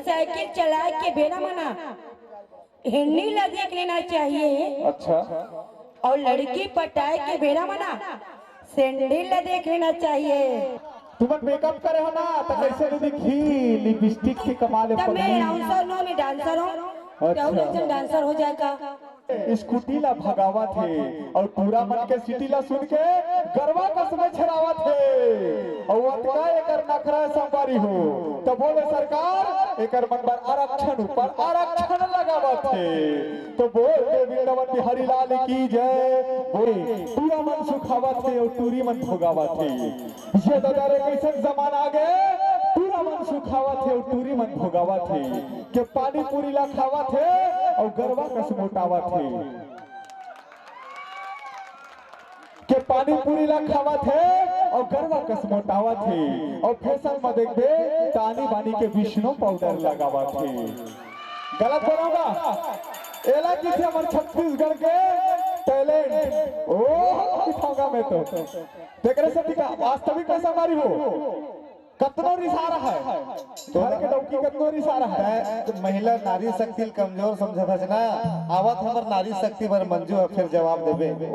Cycle चला के बेरा मना हिंडी ला देख लेना चाहिए। अच्छा। और लड़की पटाए के बेरा मना सैंडल ला देख लेना चाहिए। तुम मेकअप करे हो ना तो कैसे नहीं दिखी लिपस्टिक के कमाल तब मैं डांसर नो मैं डांसर हूँ। अच्छा। डांसर हो जाएगा। स्कूटी ला भगावा थे और पूरा मन के सिटी ला सुन के गरबा कसमे छड़ावा थे और अतका एकर नखरा संवारी हो तो बोले सरकार एकर मन पर आरक्षण ऊपर आरक्षण लगावा थे तो बोल वृंदावन बिहारी लाल की जय बोले पूरा मन सुखावा थे और टूरी मन भोगावा थे। ये दादा रे कैसे जमाना आ गए पूरा मन सुखावा थे और टूरी मन भोगावा थे के पानी पूरी ला खावा थे और गरबा कस मोटावा थे के पानी पूरी ला खावा थे और गरबा कस मोटावा थे और फैशन में देखबे तानी बानी के विष्णु पाउडर लगावा थे। गलत बोलूंगा एला किसे हमर छत्तीसगढ़ के टैलेंट ओ दिखाऊंगा मैं तो देखरे से दिखा वास्तविक में हमारी हो कतनो रिसारा है तोहर के डौकी कतनो रिसारा है। महिला नारी शक्ति कमजोर समझता है ना आवत हमर नारी शक्ति पर मंजू है फिर जवाब देबे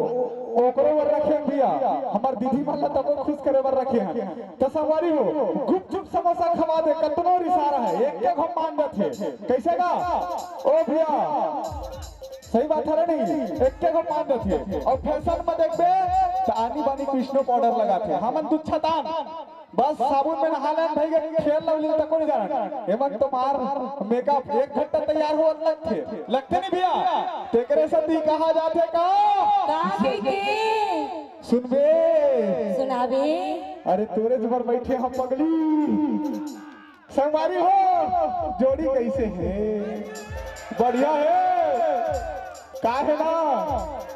ओकरो वर रखे भैया हमर दीदी मन ला तको खुश करे वर रखे हैं तो सवारी हो गुपचुप समोसा खवा दे कतनो रिसारा है एक एक हम मान जाते कैसे का ओ भैया सही बात है नहीं एक के को मान देते और फैशन में देखबे तो आनी बानी कृष्णो पाउडर लगाते हमन दूध छतान बस साबुन में नहा लेन भाई खेल लवली तक नहीं जाना एमन तो मार मेकअप 1 घंटा तैयार हो लगते नहीं भैया तेकरे सदी कहा जाते का सुनबे सुनाबे अरे तोरे जबर बैठे हम पगली संगवारी हो जोड़ी कैसे है बढ़िया है का है ना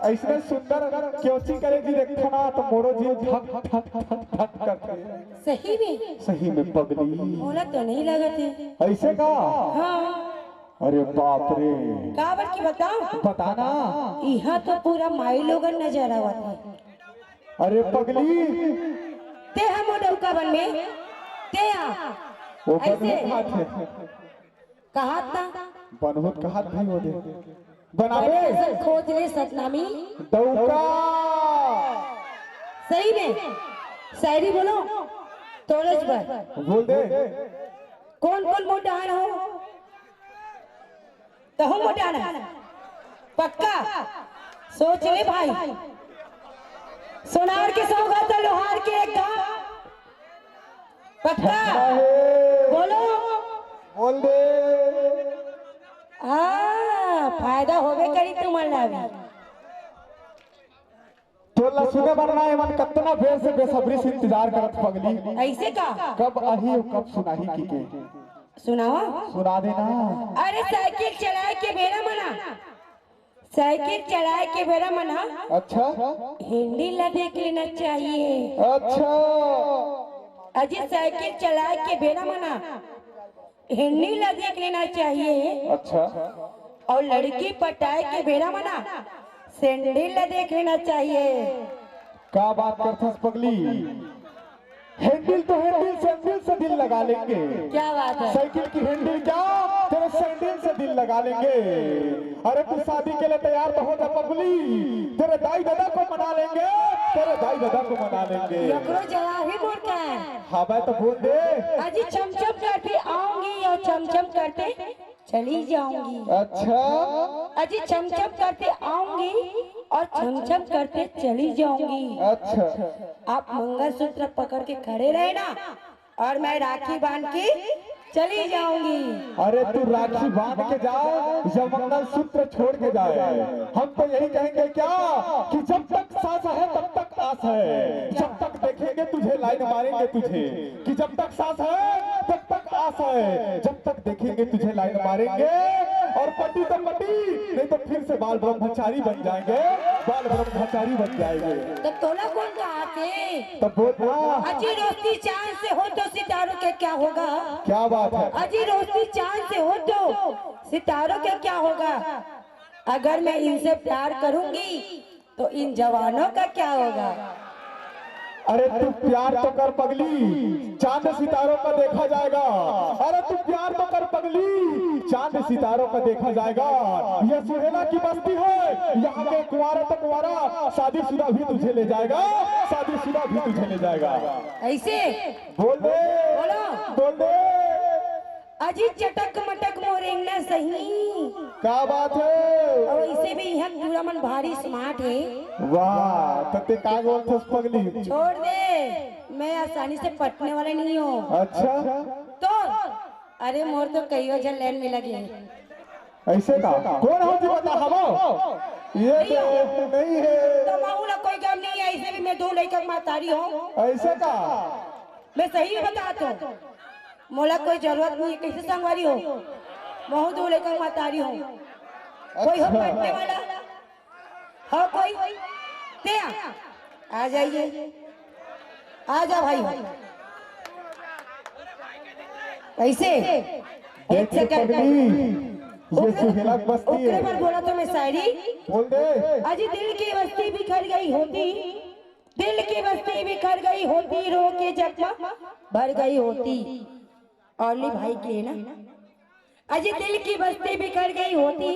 ऐसे सुंदर क्योंची करेगी देखो ना तो मोरो जीव धक धक धक धक करते सही में पगली मोला तो नहीं लगते ऐसे का हाँ। अरे बाप रे काबर की बताओ बताना यहाँ तो पूरा माई लोगन नजर आवत है। अरे पगली ते हम डौका बन में ते वो बनहुत है कहा था बनहुत कहा भाई हो दे बनावे खोज ले सतनामी डौका सही में शायरी बोलो तोरज पर बोल दे कौन कौन मोटान हो तो हम मोटान है पक्का सोच ले भाई सोनार के सौगा तो लोहार के एक पक्का बोलो बोल दे फायदा होबे करी तुम्हारा भी तो सुने बनना है मन कितना बेर से बेसब्री से इंतजार करत पगली ऐसे का कब आही और कब सुनाही की के सुनाओ सुना देना। अरे साइकिल चलाए के बेरा मना साइकिल चलाए के बेरा मना अच्छा हिंदी ला देख लेना चाहिए। अच्छा अजी साइकिल चलाए के बेरा मना हिंदी ला देख लेना चाहिए। अच्छा और लड़की पटाए के बेरा मना सैंडल ला देख लेना चाहिए। क्या बात करथस पगली हैंडल तो हैंडल सैंडल से दिल लगा लेंगे। क्या बात है साइकिल की हैंडल क्या तेरे सैंडल से दिल लगा लेंगे। अरे तू शादी के लिए तैयार तो हो जा पगली तेरे दाई दादा को मना लेंगे तेरे दाई दादा को मना लेंगे। यकरो जवाब ही बोलता है हाँ भाई तो बोल दे अजी चमचम करते आऊंगी और चमचम करते चली जाऊंगी। अच्छा अजी चमचम करते आऊंगी और चमचम करते चली जाऊंगी। अच्छा आप मंगलसूत्र पकड़ के खड़े रहे ना और मैं राखी बांध के चली जाऊंगी। अरे तू राखी बांध के जाओ या मंगलसूत्र छोड़ के जाए हम तो यही कहेंगे क्या कि जब तक सांस है तब तक आस है जब तक देखेंगे तुझे लाइन मारेंगे तुझे कि जब तक सांस है तब तक आस है जब तक देखेंगे तुझे लाइन मारेंगे और पट्टी तो पट्टी नहीं तो फिर से बाल ब्रह्मचारी बन जाएंगे बाल ब्रह्मचारी बन जाएंगे। तो तोला कौन कहा थे तब बोल अजी रोशनी चांद से हो तो सितारों के क्या होगा। क्या बात है अजी रोशनी चांद से हो तो सितारों के क्या होगा। अगर मैं इनसे प्यार करूंगी तो इन जवानों का क्या होगा। अरे तू प्यार तो कर पगली, चांद सितारों का देखा जाएगा। अरे तू प्यार तो कर पगली, चांद सितारों का देखा जाएगा। ये सुहेला की बस्ती है, यहाँ के कुंवारा तो कुंवारा, शादीशुदा भी तुझे ले जाएगा, शादीशुदा भी तुझे ले जाएगा। ऐसे बोल दे, बोलो। बोल दे। अजी चटक मटक मोरेंगना सही। क्या बात है? और इसे भी यहाँ पूरा मन भारी स्मार्ट है। वाह, तो ते का बोलते पगली? छोड़ दे, मैं आसानी से पटने वाले नहीं हूँ। अच्छा, तो अरे मोर तो कई जन लाइन में लगे। ऐसे का कौन हो जी बता हमो? ये तो नहीं है। तो मामूला कोई काम नहीं है, ऐसे भी मैं 2 लड़का मातारी हूँ। ऐसे का मैं सही बताता हूँ, मोला कोई जरूरत नहीं है, कैसे संगवारी हो, बहुत 2 लड़का मातारी हूँ। कोई हो पटने वाला हो? कोई ते आ जाइए, आ जा भाई। ऐसे एक सेकंड ये सुहेला बस्ती ओकरे है। पर बोला तो मैं शायरी बोल दे। अजी दिल की बस्ती बिखर गई होती, दिल की बस्ती बिखर गई होती, रो के जख्म भर गई होती। ओनली भाई के ना, अजी दिल की बस्ती बिखर गई होती,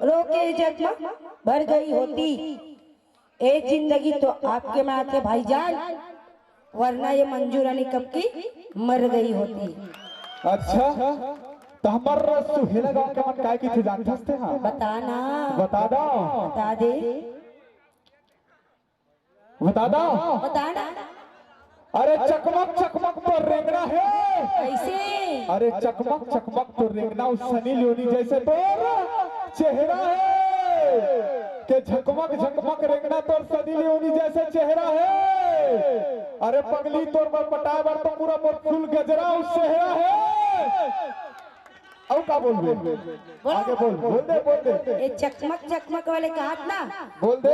रो के जख्म भर गई होती। एक जिंदगी तो आपके में आते भाईजान, वरना ये मंजू रानी कब की मर गई होती। अच्छा, तो हमारा सुहेला गांव के मन काय की थे जानते हस्ते हाँ? बताना, बता दो, बता दे, बता दो। बताना। अरे चकमक चकमक तो रेंगना है। कैसे? अरे चकमक चकमक तो रेंगना उस सनी लियोनी जैसे तो चेहरा है, के झकमक झकमक रेंगना तो सनी लियोनी जैसे चेहरा है। अरे पगली तोर पर पटाए बार तो पूरा फुल गजरा उस चेहरा है। अब का बोल दे, आगे बोल, बोल दे, बोल दे। ये चकमक चकमक वाले कहा ना, बोल दे।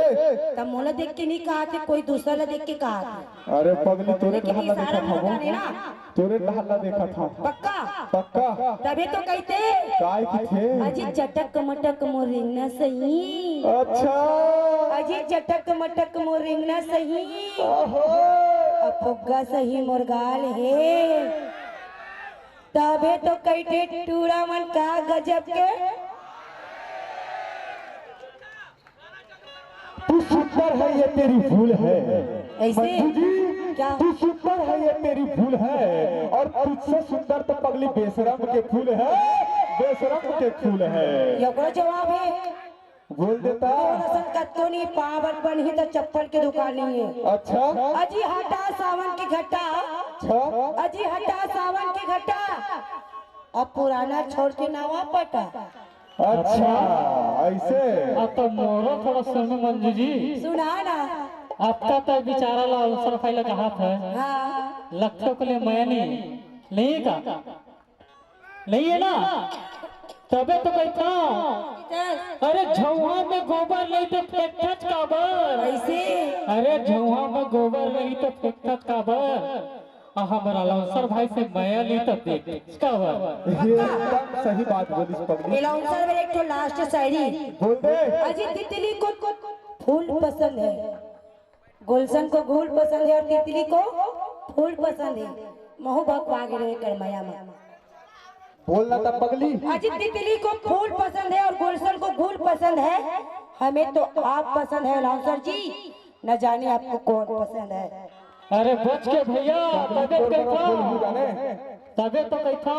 तब मोला देख के नहीं कहा थे, कोई दूसरा ला देख के कहा था। अरे पगली तोरे लेकिन टहला देखा इशारा था होता वो, नहीं ना, तोरे टहला देखा था। पक्का पक्का तभी तो कहते काय की थे? अजी चटक मटक मोरिंगना सही। अच्छा, अजी चटक मटक मोरिंगना सही, ओहो, फुग्गा सही मुर्गाल है। तबे तो कहते टूरा मन का गजब के। तू सुंदर है ये तेरी भूल है। ऐसे मंजू जी, क्या? तू सुंदर है ये तेरी भूल है, और तुझसे सुंदर तो पगली बेशरम के फूल है, बेशरम के फूल है। ये जवाब है। बोल देता। कत्तोनी पावर बन ही तो चप्पल की दुकान नहीं है। अच्छा, अजी हटा सावन की घटा, अच्छा, अजी हटा सावन की घटा, अब पुराना छोड़ के नवा पटा। अच्छा, ऐसे अब तो मोरो थोड़ा सुनो मंजू जी, सुना ना। आपका तो बेचारा ला अवसर फाइल का हाथ है, हाँ लखों के लिए मैं नहीं है का, नहीं है ना, तबे तो कहता हूँ। अरे झुआ में गोबर नहीं तो फेंकत काबर। ऐसे अरे झुआ में गोबर नहीं तो फेंकत काबर, हमारा लाउंसर भाई से माया नहीं तो देख काबर। ये एकदम सही बात बोली पगली। एलाउंसर में एक तो लास्ट शायरी। बोल दे। अजी तितली को फूल पसंद है, गुलशन को घूल पसंद है, और तितली को फूल पसंद है। महू भगवा गिरे करमया में। बोलना था पगली। अजी तितली को फूल पसंद है और गुलशन को घूल पसंद है, हमें तो आप पसंद है एलाउंसर जी, न जाने आपको कौन पसंद है। अरे बच के भैया, तबे तो बोल जाने। कहता, तबे तो कहता,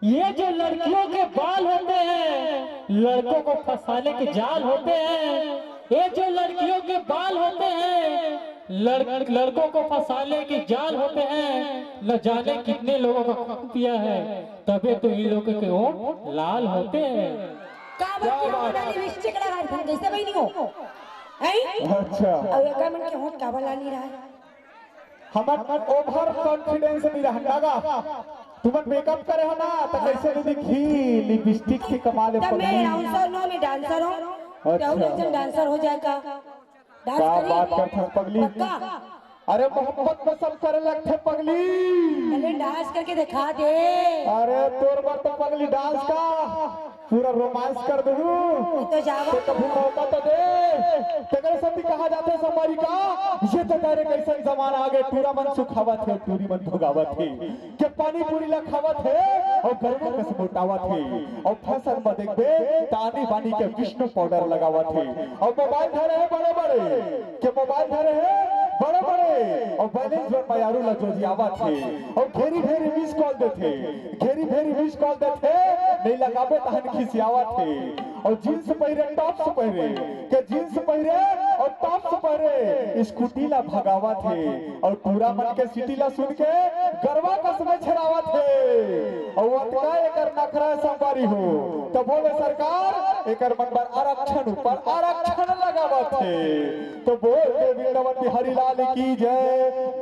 ये जो लड़कियों के बाल होते हैं, लड़कों को फंसाने के जाल होते हैं, ये जो लड़कियों के बाल होते हैं, लड़कों को फंसाने के जाल होते हैं, न जाने कितने लोगों का खून पिया है, तबे तो इन लोगों के होंठ लाल होते हैं। लिपस्टिक लगा था कैसे भाई नहीं हो हैं? अच्छा, और एक मिनट के होंठ काबर ला नहीं रहा है? हमार ओवर कॉन्फिडेंस नहीं रहता। तुम मेकअप करे हो ना तो कैसे नहीं दिखी लिपस्टिक की कमाल है तब मैं पगली। डांसर नो, मैं डांसर हूँ। अच्छा। क्या डांसर हो जाएगा? डांस क्या करी? बात करता है पगली। पक्का? अरे मोहब्बत में सब करे लगते पगली। पहले डांस करके दिखा दे। अरे तोर बार तो पगली डांस का पूरा रोमांस कर दू तो जावा तो कभी मौका तो दे। तेरे सती कहा जाते संवारी का ये तो तारे कैसन जमाना आगे टूरा मन सुखावत है टूरी मन भुगावत है के पानी पूरी लखावत है और गर्मा कस मोटावत है और फसल में देखबे तानी बानी के विष्णु पाउडर लगावत है और मोबाइल धरे है बड़े बड़े के मोबाइल धरे है बड़े बड़े और बैलेंस जोन मायारू लजोजी आवत है और घेरी घेरी मिस कॉल देते घेरी घेरी मिस कॉल देते नहीं लगाबे तहन खिसियावत है और जींस पहरे टॉप्स पहरे के जींस पहरे और टॉप्स पहरे स्कूटी ला भगावत है और पूरा मन के सिटी ला सुन के गरवा कसमे छरावत है और वतका एकर नखरा संवारी हो तो बोले सरकार एकर मन पर आरक्षण ऊपर आरक्षण लगावत है तो बोल देवी बिहारी लाल की जय।